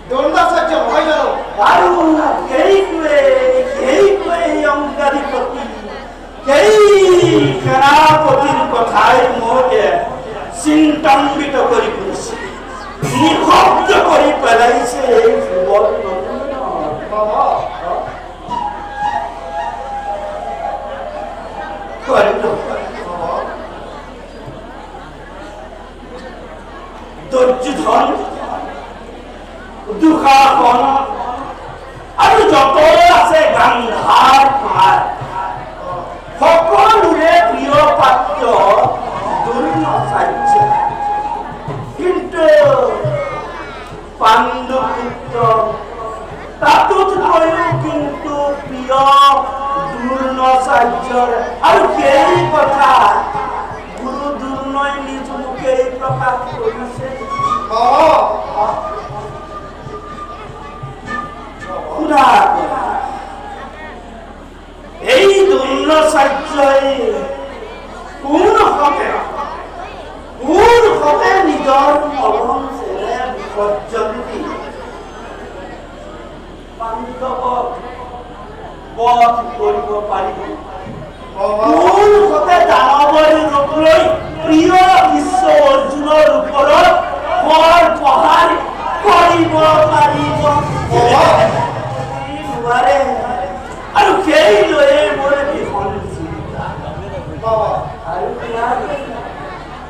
দ্ৰোণাচাৰ্য নহয় জানো? আৰু সেইটোৱে অংগাধিপতি সেই সেনাপতিৰ কথাই মোক চিন্তান্বিত কৰি পৰিছে, নিশব্দ কৰি পেলাইছে এই যুৱক। দুৰ্যোধন, দুঃশাসন আৰু যত আছে গান্ধাৰ ভাৰ, সকলোৰে প্ৰিয় পাত্ৰ দ্ৰোণাচাৰ্য। কিন্তু পাণ্ডুপুত্ৰ তাতোতকৈও কিন্তু প্ৰিয় দ্ৰোণাচাৰ্যৰ। আৰু সেই কথা গুৰু দ্ৰোণই নিজ মুখেই প্ৰকাশ কৰিছে। এই দ্ৰোণাচাৰ্যই কোন হতে নিজৰ মৰম চেনেহ বিসৰ্জন দি পাণ্ডৱক বধ কৰিব পাৰিব? কোন হতে দানৱৰ ৰূপ লৈ প্ৰিয় বিশ্ব অৰ্জুনৰ ওপৰত বৰ প্ৰহাৰ কৰিব